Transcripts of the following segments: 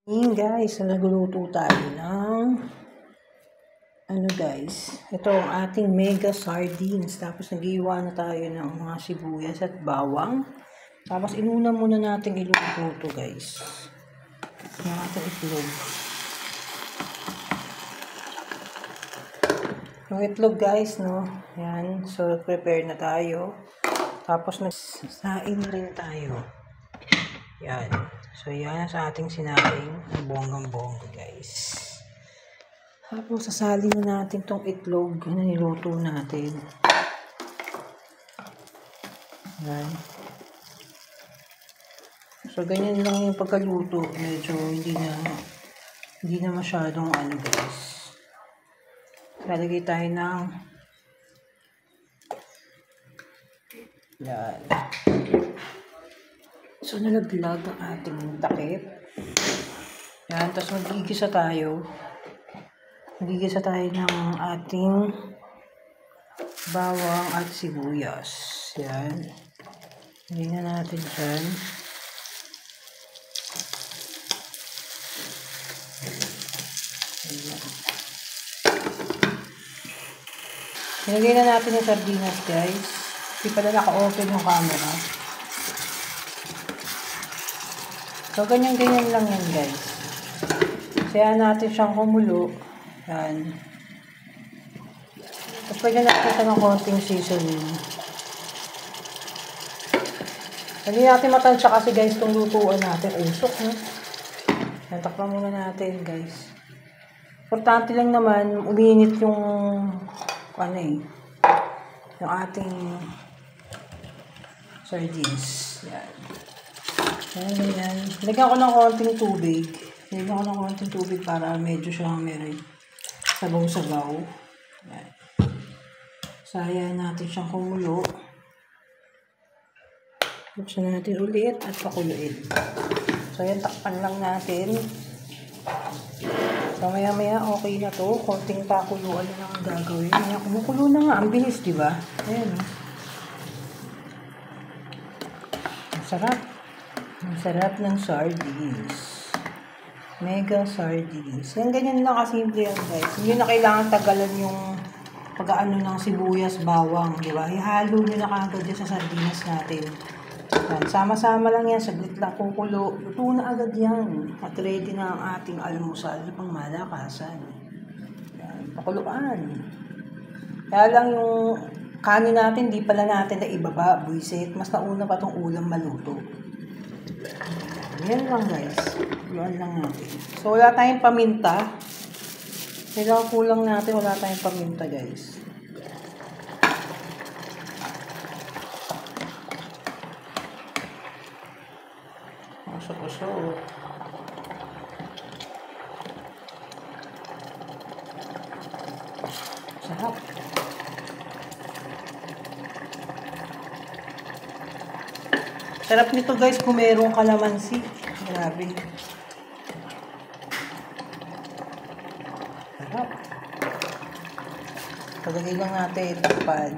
Guys, nagluluto tayo ng guys, ito ang ating mega sardines. Tapos nagiiwa na tayo ng mga sibuyas at bawang. Tapos inuna muna natin iluto guys ng ating itlog. Yung itlog guys, no, yan, so prepare na tayo. Tapos nagsasain rin tayo, yan. So, yan sa ating sinaing bonggang-bongga, guys. Tapos, sasali na natin tong itlog na niluto natin. Yan. So, ganyan lang yung pagkaluto. Medyo hindi na masyadong guys. Lalagay tayo ng yan. So, nalaglag ang ating takip. Yan. Tapos, magigisa tayo. Magigisa tayo ng ating bawang at sibuyas. Yan. Hindi na natin dyan. Ayan. Nilagay na natin yung sardinas, guys. Hindi pala naka-open yung camera. So, ganyan-ganyan lang yan, guys. Kaya natin siyang kumulo. Yan. Tapos, pwede natin siya ng konting seasoning. Hindi natin matansya kasi, guys, itong lutuan natin. Usok, no? Yan, takpan muna natin, guys. Importante lang naman, uminit yung, yung ating sardines. Yan. Ayan. Lagyan ko ng konting tubig. Lagyan ko ng konting tubig para medyo siyang meron sabaw-sabaw. Ayan. Sayan natin siyang kumulo. Buksan natin ulit at pakuluin. So, ayan, takpan lang natin. So, maya-maya okay na to. Konting pakuluan na lang ang gagawin. Ayan, kumukulo na nga. Ang bilis, diba? Ayan, oh. Ang sarap. Ang sarap ng sardines. Mega sardines. Yan, ganyan lang kasimple yan, guys. Hindi na kailangan tagalan yung pag-aano ng sibuyas, bawang, di ba? Ihalo nyo na kagad yan sa sardinas natin. Yan, sama-sama lang yan. Saglit lang kukulo. Luto na agad yan. At ready na ang ating almusal pang malakasan. Yan, pakuluan. Kaya lang yung kanin natin, di pala natin na ibaba, buisit. Mas nauna pa tong ulam maluto. Yan lang, guys. Yan lang natin. So, wala tayong paminta. Kailangan kulang natin. Wala tayong paminta, guys. Puso-puso. Sarap. Sarap nito, guys, kung merong kalamansi. Grabe. Sarap. Pagagay lang natin, takpan.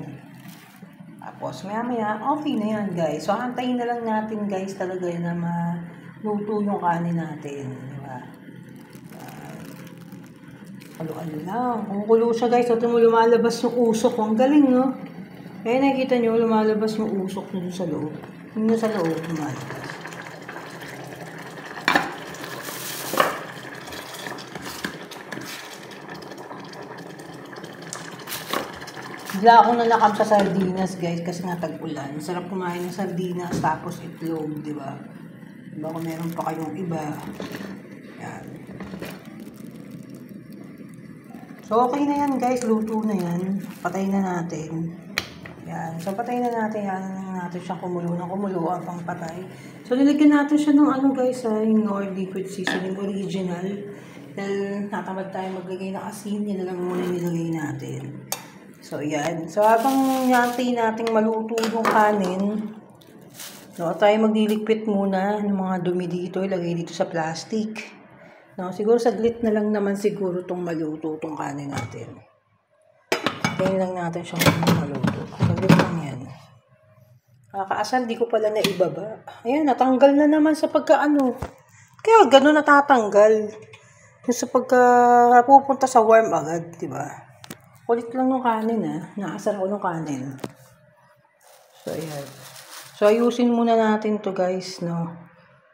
Tapos, maya-maya, okay na yan, guys. So, antayin na lang natin, guys, talaga na maluto yung kanin natin. Diba? Halo-halo lang. Kung kulo siya, guys, ito mo lumalabas yung usok. Ang galing, no? Kaya nakikita nyo, lumalabas yung usok nyo sa loob. Yung sa loob, lumalabas. Bigla ako nanakam sa sardinas, guys, kasi nga tag-ulan. Sarap kumain ng sardinas, tapos itlog, di ba? Diba kung meron pa kayong iba. Yan. So, okay na yan, guys. Luto na yan. Patay na natin. Yan. So, patay na natin yan. Natin siyang kumulo ng kumulo pang patay. So, nilagyan natin siya ng guys, yung Knorr liquid seasoning original. Dahil natamad tayo maglagay ng asin, yan na lang muna nilagay natin. So, yan. So, habang nantay nating maluto yung kanin, no, tayo magliligpit muna ng mga dumi dito. Ilagay dito sa plastic. No, siguro saglit na lang naman siguro itong maluto itong kanin natin. Tayo lang natin siyang maluto. Saglit lang yan. Kakaasal, di ko pala na ibaba. Ayan, natanggal na naman sa pagkaano. Kaya ganun natatanggal. Yung sa pagka pupunta sa warm agad, di ba? Kulit lang ng kanin Naasar ko ng kanin. So, ayan. So, ayusin muna natin to guys, no?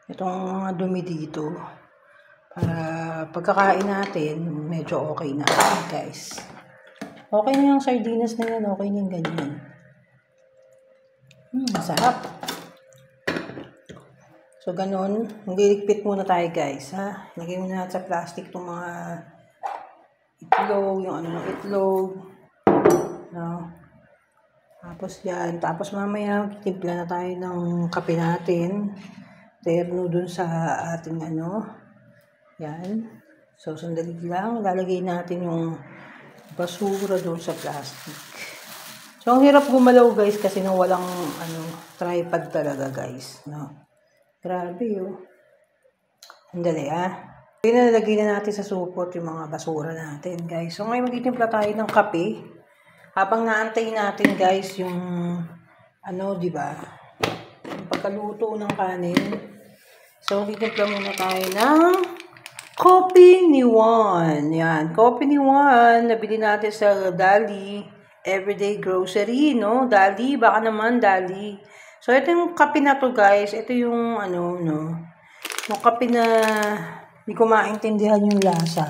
Itong mga dumi dito. Para pagkakain natin, medyo okay na, guys. Okay na yung sardinas na yan. Okay na yung ganyan. Masarap. So, ganun. Magliligpit muna tayo, guys, ha? Lagay muna natin sa plastic itong mga itlog, yung ano ng itlog. No? Tapos yan. Tapos mamaya, timpla na tayo ng kape natin. Terno dun sa ating yan. So, sandali lang. Lalagay natin yung basura doon sa plastic. So, ang hirap gumalaw, guys, kasi nang walang tripod talaga, guys. No? Grabe, Sandali, Pinalagay na natin sa supot yung mga basura natin, guys. So, ngayon magtitimpla tayo ng kape. Habang naantay natin, guys, yung, di ba? Yung pagkaluto ng kanin. So, magtitimpla muna tayo ng Coffee ni Juan. Yan, Coffee ni Juan. Nabili natin sa Dali Everyday Grocery, no? Dali, baka naman, Dali. So, ito yung kape na to, guys. Ito yung, yung kape na hindi ko maintindihan yung lasa.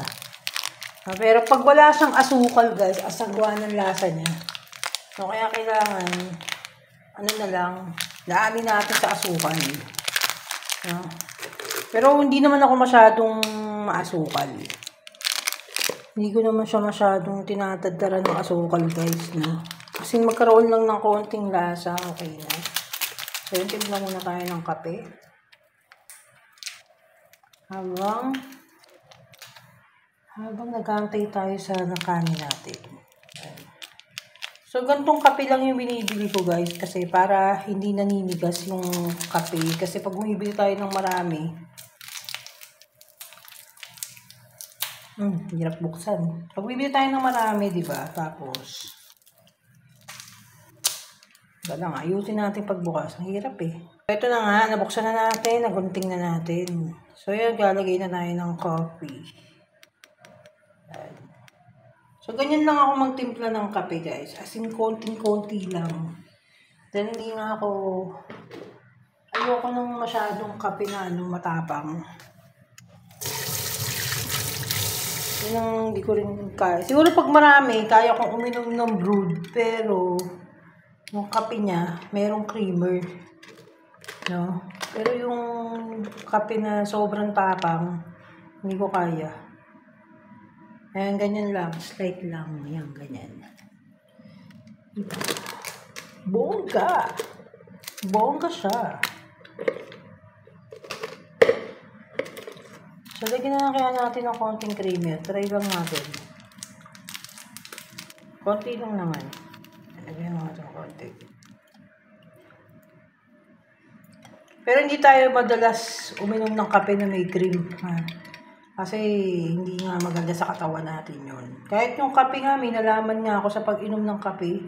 Pero pag wala siyang asukal, guys, asagwa ng lasa niya. So, kaya kailangan, na lang, daanin natin sa asukal. No? Pero hindi naman ako masyadong maasukal. Hindi ko naman siya masyadong tinatadara ng asukal, guys, no? Kasi magkaroon lang ng konting lasa, okay na. So, yung timpla muna tayo ng kape. Habang nag-aantay tayo sa kanin natin. So, gantong kape lang yung binibili ko, guys. Kasi para hindi naninigas yung kape. Kasi pag bumibili tayo ng marami, hirap buksan. Pag bumibili tayo ng marami, diba? Tapos, lang, ayusin natin pagbukas. Ang hirap Ito na nga, nabuksan na natin, nagunting na natin. So, yan, galagay na tayo ng coffee. So, ganyan lang ako magtimpla ng kape, guys. As in, konting-konti lang. Then, hindi nga ako, ayoko nang masyadong kape na matapang. Yun ang hindi ko rin kaya. Siguro pag marami, kaya kong uminom ng brewed. Pero, yung kape niya, merong creamer. No? Pero yung kape na sobrang tapang, hindi ko kaya. Ayan, ganyan lang. Slight lang. Ayan, ganyan. Bongga! Bongga siya. So, lagyan na kaya natin ng konting creamer. Try lang natin. Konti lang naman. Lagyan natin konti. Pero hindi tayo madalas uminom ng kape na may cream. Kasi hindi nga maganda sa katawan natin yun. Kahit yung kape nga, may nalaman nga ako sa pag-inom ng kape.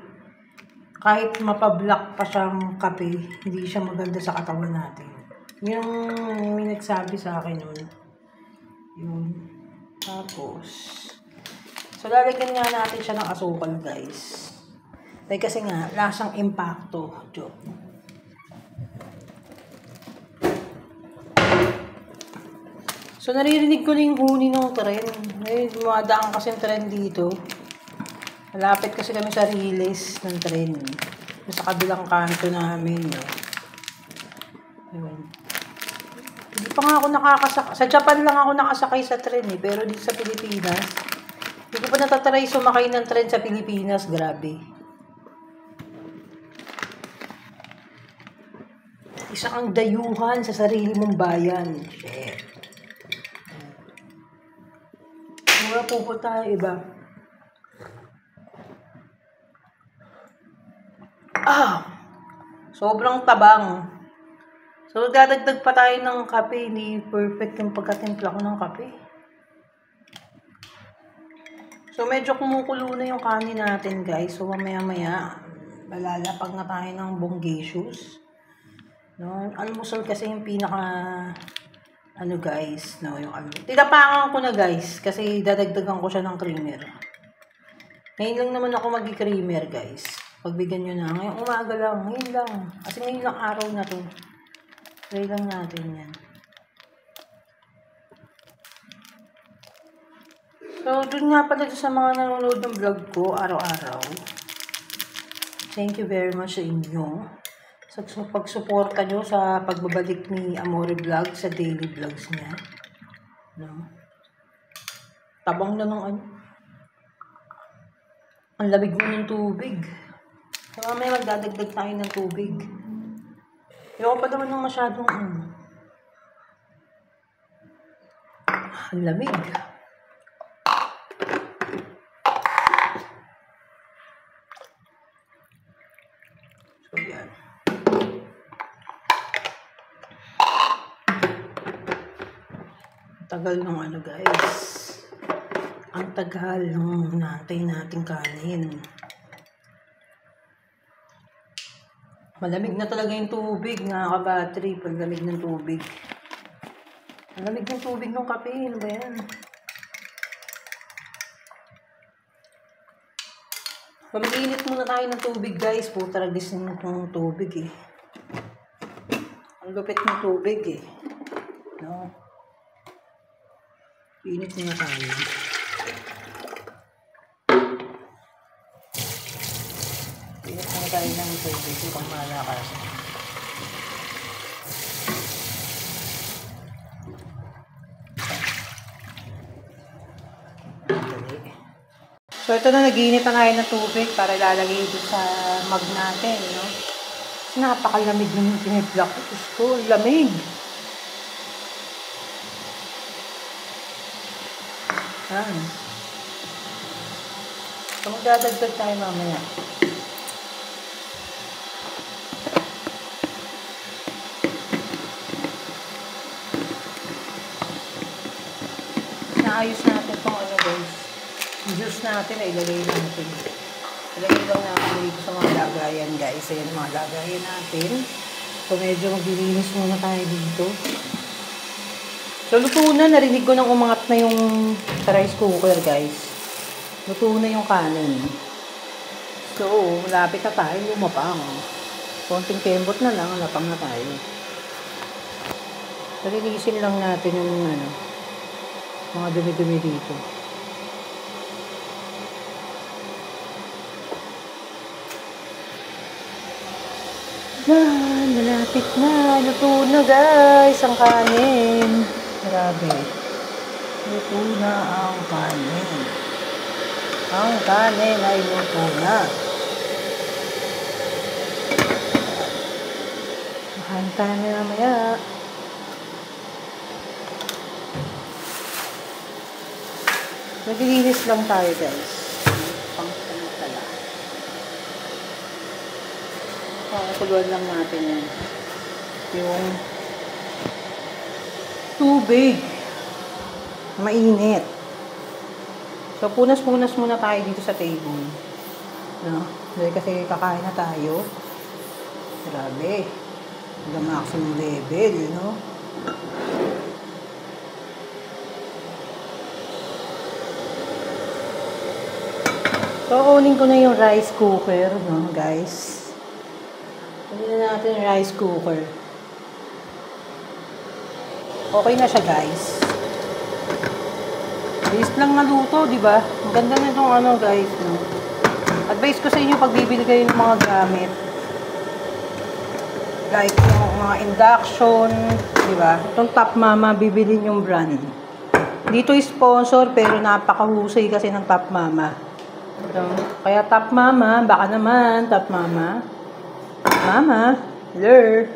Kahit mapablock pa siyang kape, hindi siya maganda sa katawan natin. Yung may nagsabi sa akin yun. Yun. Tapos, so lalagyan nga natin siya ng asukal, guys. Kasi nga, lasang impacto. Joke. So, naririnig ko na yung huni ng tren. May dumadaan kasi yung tren dito. Malapit kasi kami sa release ng tren. Sa kabilang kanto namin. Ayun. Hindi pa nga ako nakakasakay. Sa Japan lang ako nakasakay sa tren pero dito sa Pilipinas, hindi ko pa natatry sumakay ng tren sa Pilipinas. Grabe. Isa kang dayuhan sa sarili mong bayan. Shit. Mura pupunta iba. Sobrang tabang. So, dadagdag pa tayo ng kape. Hindi perfect yung pagkatimpla ko ng kape. So, medyo kumukulo na yung kanin natin, guys. So, mamaya-maya, malalapag na tayo ng bonggacious. No? Almusal kasi yung pinaka ano guys, no, yung ano. Tinapakan ko na guys, kasi dadagdagan ko siya ng creamer. Ngayon lang naman ako mag-creamer guys. Pagbigyan nyo na. Ngayong umaga lang, ngayon lang. Kasi ngayon lang araw na to. Try lang natin yan. So, dun nga pala sa mga nanonood ng vlog ko, araw-araw. Thank you very much sa inyo. Sa pagsuporta nyo sa pagbabalik ni Amore Vlog sa daily vlogs niya. No? Tabang na ng ano. Ang lamig mo ng tubig. So, mamaya magdadagdag tayo ng tubig. Ayoko pa naman ng masyadong ang lamig. So, yan. Tagal nung ano guys. Ang tagal nung natay nating kanin. Malamig na talaga yung tubig, nakaka-battery pag lamig ng tubig. Ang lamig ng tubig ng kape, ano ba yan? Mag-init muna tayo ng tubig guys, puta ragising ng tubig eh. Ang lupit ng tubig eh. No? Init muna tayo. Init muna tayo ng tubig kung malakas. So, ito na, nag-iinit na tayo ng tubig para ilalagay dito sa mug natin, no? Kasi napakalamig ng tinibla ko. Gusto, lamig. Yan. So, magdadagdag tayo mamaya. Naayos natin itong ano guys. Juice natin ay ilagay natin. Ilagay lang natin dito sa mga lagayan guys. Ayan mga lagayan natin. So medyo maglilinis muna tayo dito. So luto na. Narinig ko nang umangat na yung sa rice cooker guys. Luto na yung kanin. So malapit na tayo lumapang. Konting kembot na lang. Lapang na tayo. So linisin lang natin yung ano, mga dumi-dumi dito. Yan, malapit na. Luto na guys ang kanin. Grabe. Luto na ang kanin. Ang kanin ay luto na. Makain tayo na mamaya. Naglilinis lang tayo guys. Pang-tala. Pakakuluan lang natin yan. Yung tubig. Mainit. So, punas-punas muna tayo dito sa table. No? Dahil kasi kakain na tayo. Grabe. Hanggang maximum level, no? So, kunin ko na yung rice cooker, no, guys. Kunin na natin yung rice cooker. Okay na siya, guys. Bilis lang naluto, di ba? Ang ganda na itong ano, guys, no. Advice ko sa inyo pag bibili kayo ng mga gamit. Like yung mga induction, di ba? Itong Top Mama, bibili yung brand. Dito sponsor, pero napakahusay kasi ng Top Mama. So, kaya Top Mama, baka naman, Top Mama. Mama, lure.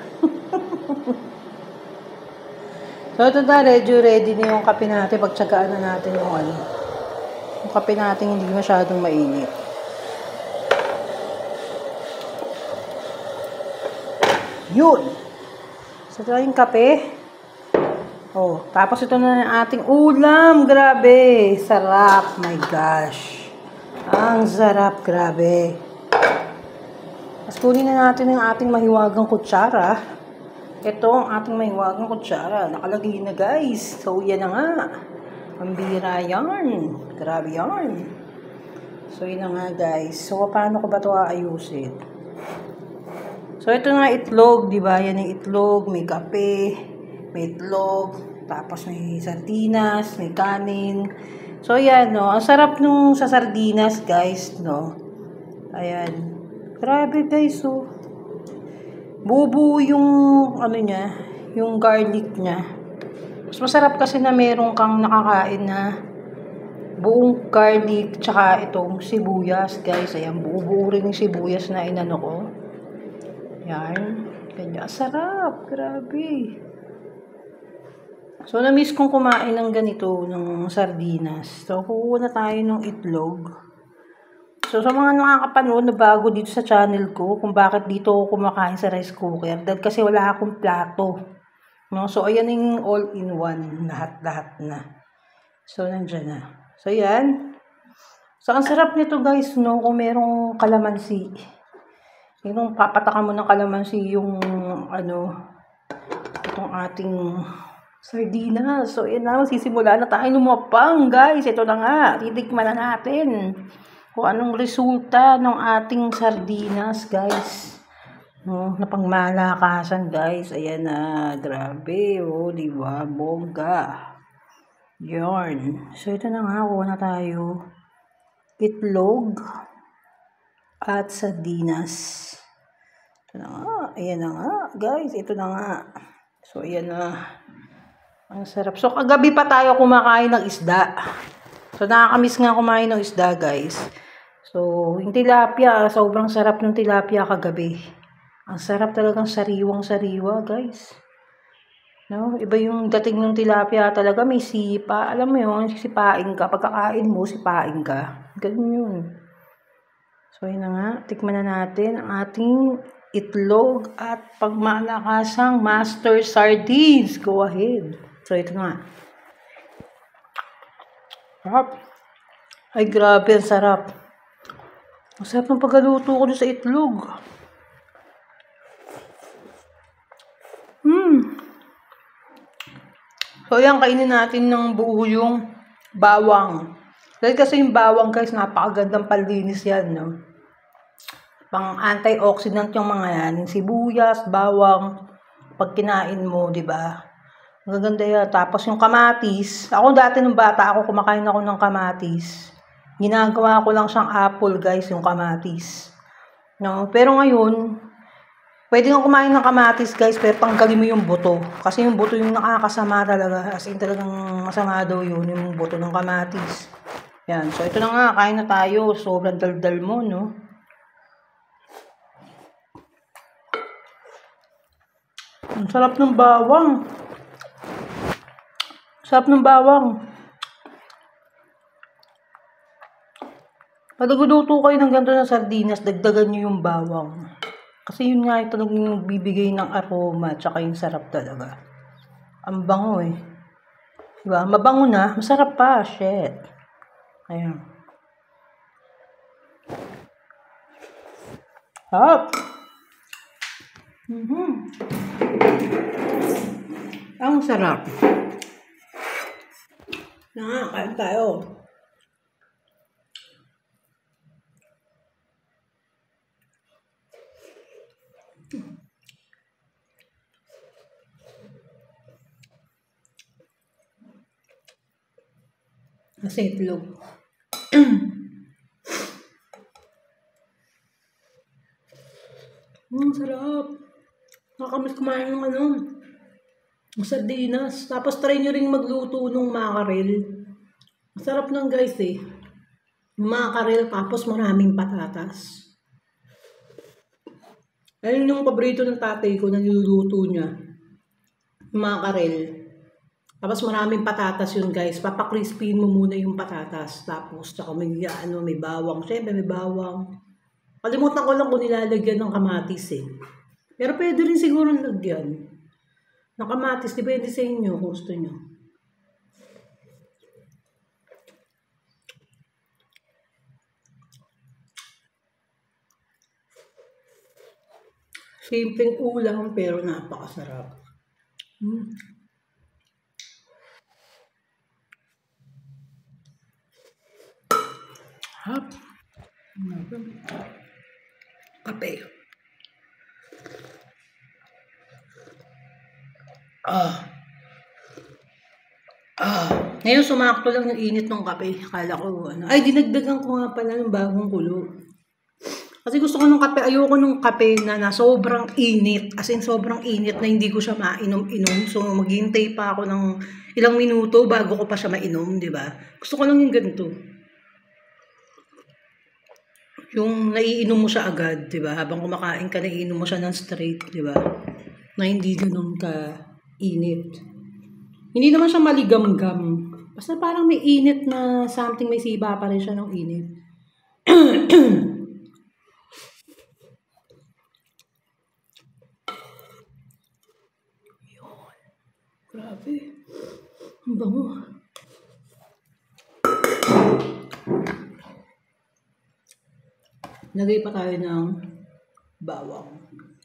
So, ito na, ready na yung kape natin. Pagtsagaan na natin yung ano. Yung kape natin hindi masyadong mainit. Yun. So, ito na yung kape. Oh, tapos ito na yung ating ulam. Grabe. Sarap. My gosh. Ang sarap, grabe. Tapos kunin na natin yung ating mahiwagang kutsara. Ito ang ating may hiwagang kutsara. Nakalagay na guys. So yan na nga. Ang bira yan. Grabe yan. So yun na nga guys. So paano ko ba ito aayusin? So ito nga itlog, di ba? Yan yung itlog, may kape, may itlog, tapos may sardinas, may kanin. So yan, no. Ang sarap nung sa sardinas, guys, no. Ayan. Grabe, guys, so. Bubuo yung, ano niya, yung garlic niya. Mas masarap kasi na meron kang nakakain na buong garlic, tsaka itong sibuyas, guys. Ayan, buo rin yung sibuyas na inano ko. Yan. Ganyan. Sarap. Grabe. So, na-miss kong kumain ng ganito, ng sardinas. So, kukuha na tayo ng itlog. So, sa mga nakakapanood na bago dito sa channel ko, kung bakit dito ako kumakain sa rice cooker, dahil kasi wala akong plato. No? So, ayan yung all-in-one. Lahat-lahat na. So, nandiyan na. So, yan. So, ang sarap nito guys, no? Kung merong kalamansi. Yung papatakan mo ng kalamansi yung, ano, itong ating sardinas. So, yan na. Sisimula na tayo lumapang, guys. Ito na nga. Titikman na natin kung anong resulta ng ating sardinas, guys. No, na pangmalakasan, guys. Ayan na. Grabe, oh. Diba? Bongga. Yarn. So, ito na nga. Kuha na tayo. Itlog at sardinas. Ito na nga. Ayan na nga, guys. Ito na nga. So, ayan na. Ang sarap. So, kagabi pa tayo kumakain ng isda. So, nakakamiss nga kumain ng isda, guys. So, yung tilapia, sobrang sarap ng tilapia kagabi. Ang sarap talagang sariwang-sariwa, guys. No? Iba yung dating ng tilapia talaga, may sipa. Alam mo yun, sipain ka. Pagkakain mo, sipain ka. Ganun yun. So, yun na nga. Tikman na natin ang ating itlog at pagmalakasang master sardines. Go ahead. So, ito nga. Sarap. Ay, grabe. Ang sarap. Ang sarap ng pagkaluto ko sa itlog. So, yan. Kainin natin ng buo yung bawang. Dahil kasi yung bawang, guys, napakagandang panlinis yan, no? Pang antioxidant yung mga yan. Yung sibuyas, bawang. Pag kinain mo, di ba? Ang gaganda yan. Tapos yung kamatis. Ako dati nung bata ako, kumakain ako ng kamatis. Ginagawa ko lang siyang apple, guys, yung kamatis. No? Pero ngayon, pwede nga kumain ng kamatis, guys, pero tanggalin mo yung buto. Kasi yung buto yung nakakasama talaga. As in talagang masama daw yun, yung buto ng kamatis. Yan. So, ito na nga. Kain na tayo. Sobrang daldal mo, no? Ang sarap ng bawang. Sarap ng bawang. Pag nagluto kayo ng ganito ng sardinas, dagdagan nyo yung bawang. Kasi yun nga ito nagbibigay ng aroma, tsaka yung sarap talaga. Ang bango eh. Diba? Mabango na, masarap pa. Shit. Ayan. Hop! Ang sarap. Kain tayo. Kasi itlog. Sarap. Nakakamiss kumain ng ng sardinas. Tapos try nyo rin magluto ng mackerel. Masarap ng guys eh. Mackerel tapos maraming patatas. Ayun yung paborito ng tatay ko na niluluto niya. Mackerel. Tapos maraming patatas yun guys. Papakrispin mo muna yung patatas. Tapos tsaka may bawang. Siyempre may bawang. Kalimutan ko lang kung nilalagyan ng kamatis eh. Pero pwede rin siguro lagyan. Ng kamatis, depende sa inyo kung gusto nyo. Simpleng ulam pero napakasarap. Mm. Hap. Kape. Ah. Ngayon sumakto lang yung init ng kape. Akala ko ano. Ay, dinagdagan ko nga pala ng bagong kulo. Kasi gusto ko nung kape, ayoko nung kape na sobrang init. As in, sobrang init na hindi ko siya mainom-inom. So, maghihintay pa ako ng ilang minuto bago ko pa siya mainom, di ba? Gusto ko lang yung ganito. Yung naiinom mo siya agad, di ba? Habang kumakain ka, naiinom mo siya ng straight, di ba? Na hindi ganun ka init. Hindi naman siya maligam-gam. Basta parang may init na something, may siba pa rin siya ng init. Grabe. Ang bango. Lagay pa tayo ng bawang.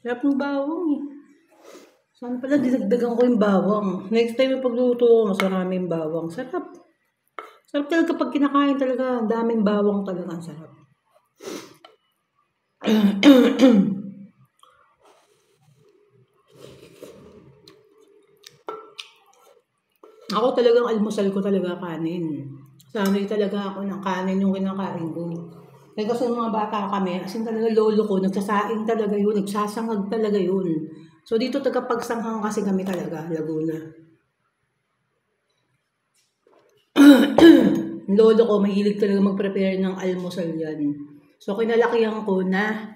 Sarap ng bawang eh. Sana pala dinagdagan ko yung bawang. Next time yung pagluto ko, mas maraming bawang. Sarap. Sarap talaga pag kinakain talaga. Ang daming bawang talaga. Ang sarap. Ako talagang almusal ko talaga kanin. Sanay talaga ako ng kanin yung kinakain ko. Kasi mga bata kami, as in talaga lolo ko, nagsasaing talaga yun, nagsasangag talaga yun. So dito tagapagsanghang kasi kami talaga, Laguna. Lolo ko, mahilig talaga mag-prepare ng almusal yan. So kinalakihan ko na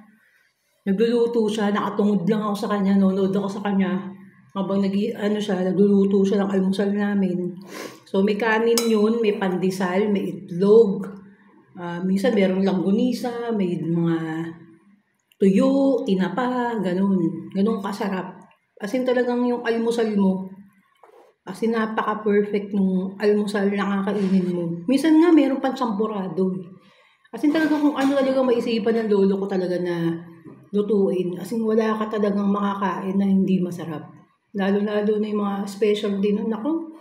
nagluluto siya, nakatungod lang ako sa kanya, nanonood ako sa kanya. Habang nagluluto siya ng almusal namin. So may kanin yun, may pandesal, may itlog. Minsan merong langgunisa, may mga tuyo, tinapa, ganun. Ganun kasarap. As in talagang yung almusal mo, as in napaka-perfect nung almusal na kakainin mo. Minsan nga meron pang champurado. As in talaga kung ano talaga maisipan ng lolo ko talaga na lutuin. As in wala ka talagang makakain na hindi masarap. Lalo-lalo na yung mga special din. Naku,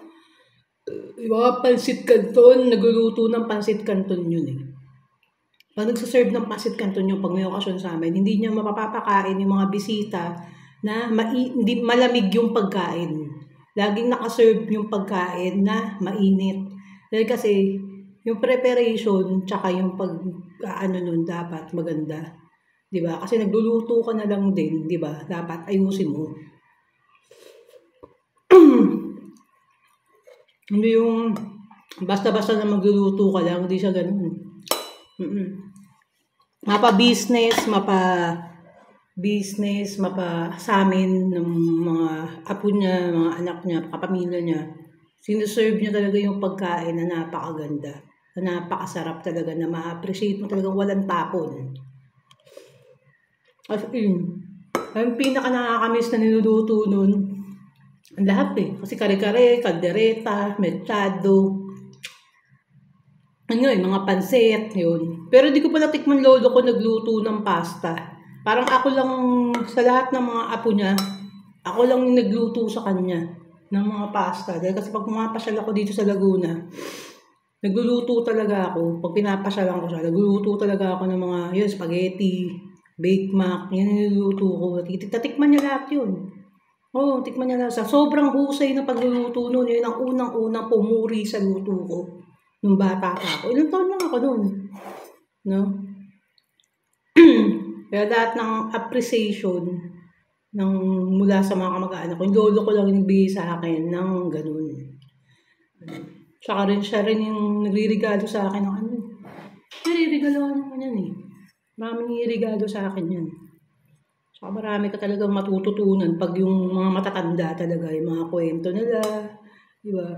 yung mga pansit canton, nagluluto ng pansit canton yun eh. Pag nagsaserve ng pansit canton yung pag may okasyon sa amin, hindi niya mapapakain yung mga bisita na hindi malamig yung pagkain. Laging nakaserve yung pagkain na mainit. Dahil kasi yung preparation tsaka yung nun dapat maganda. 'Di ba? Kasi nagluluto ka na lang din, 'di ba? Dapat ayusin mo. Hindi yung basta-basta na magluluto ka lang, hindi siya ganun. Mapa-business, sa amin ng mga apo niya, mga anak niya, kapamilya niya. Sinuserve niya talaga yung pagkain na napakaganda, na napakasarap talaga, na ma-appreciate mo talagang walang tapon. As in, ang pinaka nakakamiss na niluluto nun, ang lahat eh. Kasi kare-kare, kaldereta, mechado, mga pansit, yun. Pero di ko pa natikman lolo ko nagluto ng pasta. Parang ako lang, sa lahat ng mga apo niya, ako lang yung nagluto sa kanya ng mga pasta. Dahil kasi pag pumapasyal ako dito sa Laguna, nagluluto talaga ako. Pag pinapasyalan ko siya, nagluluto talaga ako ng mga, spaghetti, baked mac, yun yung niluluto ko. Tatikman niya lahat yun. Oo, tikman niya lang. Sa sobrang husay na pagluluto nun, yun ang unang-unang pumuri sa luto ko. Nung bata pa ako. Ilang taon lang ako nun. No? Kaya lahat ng appreciation mula sa mga kamag-anak ko, yung lolo ko lang nagbigay sa akin ng ganun. Tsaka rin siya rin yung nagre-regalo sa akin ng ano. Nire-regalo naman yan eh. Maraming nire-regalo sa akin yan. Saka marami ka talagang matututunan pag yung mga matatanda talaga, yung mga kwento nila, di ba?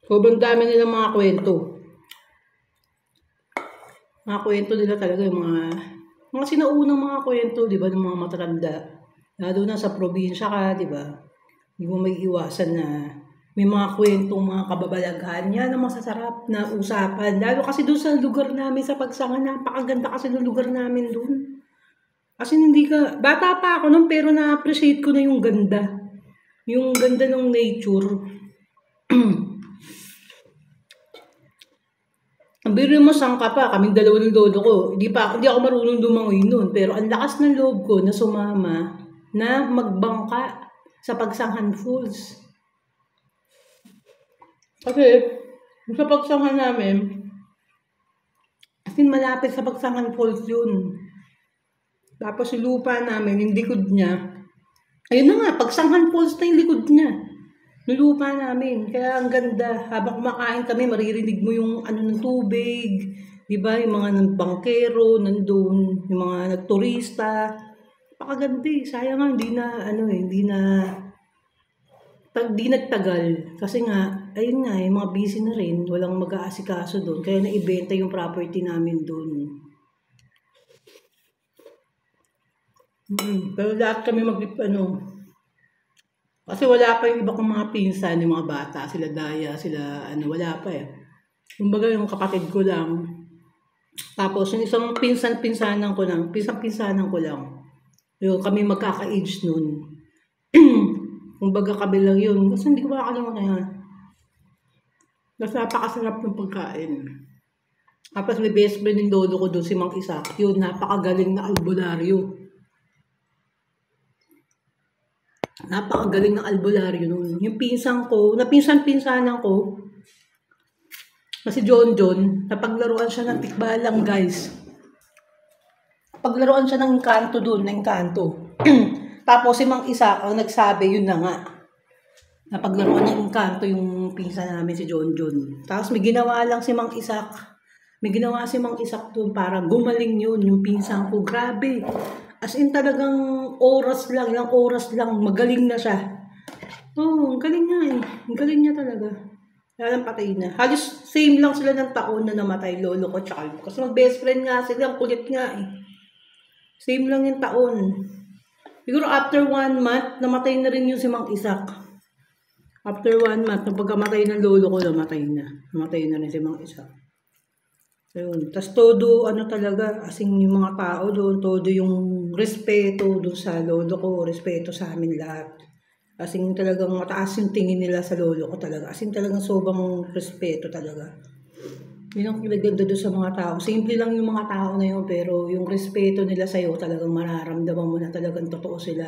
Sobrang dami nilang mga kwento. Mga kwento nila talaga, yung mga sinaunang mga kwento, di ba, ng mga matatanda. Lalo na sa probinsya ka, di ba? Hindi mo may iwasan na may mga kwentong mga kababalaghan. Yan ang masasarap na usapan. Lalo kasi doon sa lugar namin sa Pagsangan, napakaganda kasi ng lugar namin doon. Kasi hindi ka, bata pa ako nun, pero na-appreciate ko na yung ganda. Yung ganda ng nature. Ang biro mo, sangka pa, kaming dalawa ng lolo ko. Hindi ako marunong lumangoy nun. Pero ang lakas ng loob ko na sumama na magbangka sa Pagsanghan Falls. Kasi, sa Pagsanghan namin, as in malapit sa Pagsanghan Falls yun. Tapos yung lupa namin, yung likod niya, ayun na nga, Pagsanghan Falls na yung likod niya. Yung lupa namin. Kaya ang ganda. Habang kumakain kami, maririnig mo yung ano ng tubig. Diba? Yung mga bangkero nandun. Yung mga nagturista. Napakaganda eh. Sayang nga, hindi nagtagal. Kasi nga, ayun nga, yung mga busy na rin. Walang mag-aasikaso doon. Kaya naibenta yung property namin doon. Pero lahat kami kasi wala pa yung iba kong mga pinsan, yung mga bata, sila Daya, wala pa eh. Kumbaga yung kapatid ko lang. Tapos yung isang pinsan-pinsanan ko lang. Yung kami magkaka-age nun. Kumbaga kami lang yun. Kasi hindi ko makakalimutan yan. Kasi napakasarap ng pagkain. Tapos may best friend ng lolo ko doon, si Mang Isa. Yun, napakagaling na albularyo. Napakagaling ng albularyo nun. Yung pinsan-pinsanan ko, kasi John, napaglaruan siya ng tikbalang, guys. Paglaruan siya ng kanto doon, ng kanto. Tapos si Mang Isa, ang nagsabi, yun na nga. Napaglaruan niya ng kanto yung pinsan namin, si John. Tapos may ginawa si Mang Isak doon para gumaling yun, yung pinsan ko. Grabe. As in talagang ilang oras lang, magaling na siya. Oo, ang galing nga eh. Ang galing niya talaga. Kaya lang patay na. Halos same lang sila ng taon na namatay, lolo ko tsaka. Kasi mag-best friend nga sila, ang kulit nga eh. Same lang yung taon. Siguro after 1 month, namatay na rin yung si Mang Isak. After 1 month, nung pagkamatay ng lolo ko, namatay na. Namatay na rin si Mang Isak. Ayun. Tapos todo, talaga, asing yung mga tao doon, todo yung respeto doon sa lolo ko, respeto sa amin lahat. Asing talagang mataas yung tingin nila sa lolo ko talaga. Asing talagang sobrang respeto talaga. Yun ang pinaganda doon sa mga tao. Simple lang yung mga tao na yun, pero yung respeto nila sa'yo, talagang mararamdaman mo na talagang totoo sila.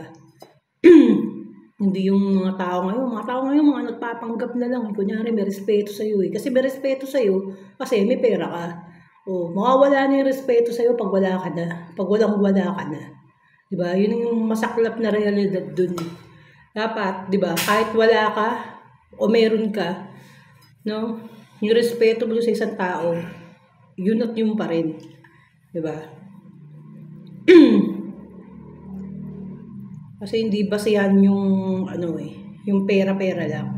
Hindi yung mga tao ngayon, mga nagpapanggap na lang. Kunyari, may respeto sa'yo eh. Kasi may respeto sa'yo, kasi may pera ka. O, mawawala na yung respeto sa'yo pag wala ka na. Pag walang-wala ka na. Diba? Yun yung masaklap na realidad dun. Dapat, diba, kahit wala ka, o meron ka, no? Yung respeto mo sa isang tao, yun at yun pa rin. Diba? Kasi hindi basihan yung, yung pera-pera lang.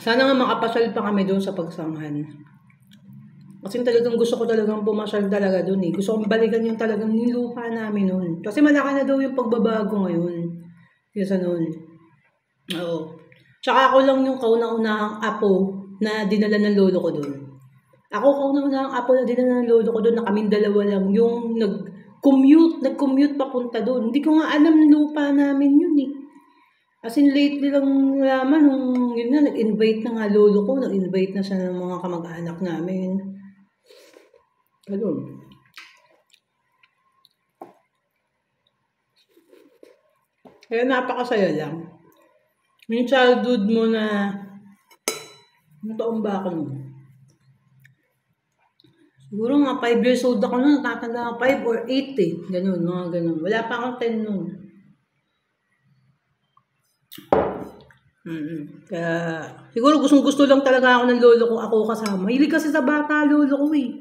Sana nga makapasal pa kami doon sa Pagsanghan. Kasi talagang gusto ko talagang pumasal talaga doon eh. Gusto kong balikan yung talagang nilupa namin noon. Kasi malaki na daw yung pagbabago ngayon. Kesa noon. Oo. Tsaka ako lang yung kauna-unahang apo na dinala ng lolo ko doon. Ako kauna-unahang apo na dinala ng lolo ko doon na kaming dalawa lang. Yung nag-commute papunta doon. Hindi ko nga alam ng lupa namin yun eh. As in, lately lang naman, yun na, nag-invite na nga lolo ko, nag-invite na siya ng mga kamag-anak namin. Ganun. Kaya napakasaya lang. Yung childhood mo na, ano taon ba ako nun? Siguro nga 5 years old ako nun, natatanda 5 or 8 eh. Ganun, mga ganun. Wala pa akong 10 nun. Kaya, siguro gustong-gusto lang talaga ako ng lolo ko, ako kasama. Hilig kasi sa bata, lolo ko eh.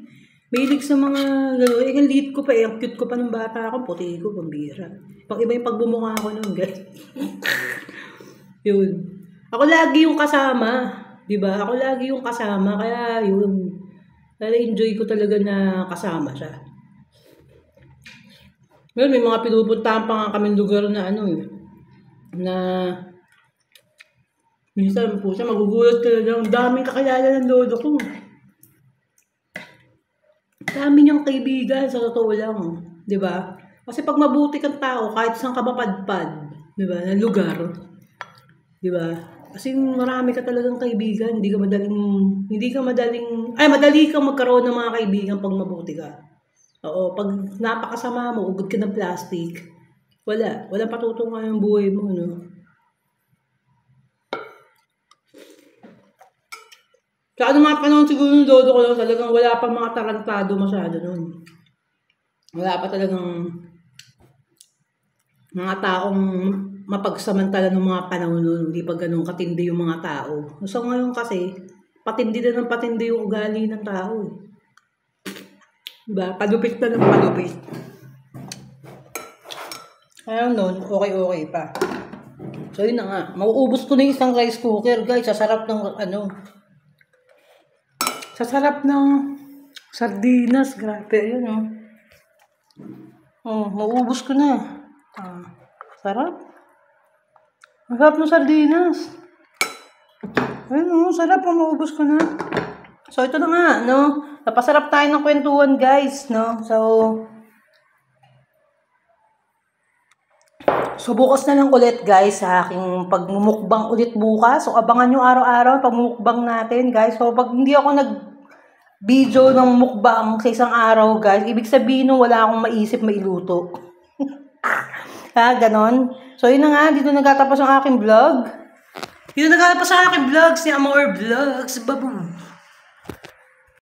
Mahilig sa mga, ang liit ko pa eh, ang cute ko pa ng bata ako, puti ko, pambira. Pag iba yung pagbumukha ko nun, yun. Ako lagi yung kasama, diba? Ako lagi yung kasama, kaya yun. Kaya enjoy ko talaga na kasama siya. Ngayon, may mga pinupuntahan pa nga kaming lugar na na minsan po siya magugulat ka na lang, daming kakilala ng lolo ko. Dami niyang kaibigan, sa totoo lang. Di ba? Kasi pag mabuti kang tao, kahit saan ka mapadpad, di ba, ng lugar, di ba? Kasi marami ka talagang kaibigan, madali kang magkaroon ng mga kaibigan pag mabuti ka. Oo, pag napakasama mo, ugod ka ng plastic, wala patutungan yung buhay mo, no? Sa ano mga panahon siguro ng lolo ko lang, talagang wala pa mga tarantado masyado nun. Wala pa talagang mga taong mapagsamantala ng mga panahon nun. Hindi pa ganun katindi yung mga tao. So ngayon kasi, patindi na ng patindi yung ugali ng tao. Diba? Palupit na ng palupit. Kaya nun, okay pa. So yun na nga. Mauubos ko na yung isang rice cooker, guys. Sasarap ng sardinas. Grabe, yun, oh. Oh, mauubos ko na. Sarap. Ang sarap ng sardinas. Ayun, sarap. Mauubos ko na. So, ito na nga, no? Napasarap tayo ng kwentuhan, guys, no? So, bukas na lang ulit, guys, sa aking pagmumukbang ulit bukas. So, abangan nyo araw-araw pagmumukbang natin, guys. So, pag hindi ako video ng mukbang sa isang araw, guys, ibig sabihin nung wala akong maisip mailuto. Ganon. So, yun na nga, dito nagtatapos ang aking vlog. Si Amor Vlogs, babu.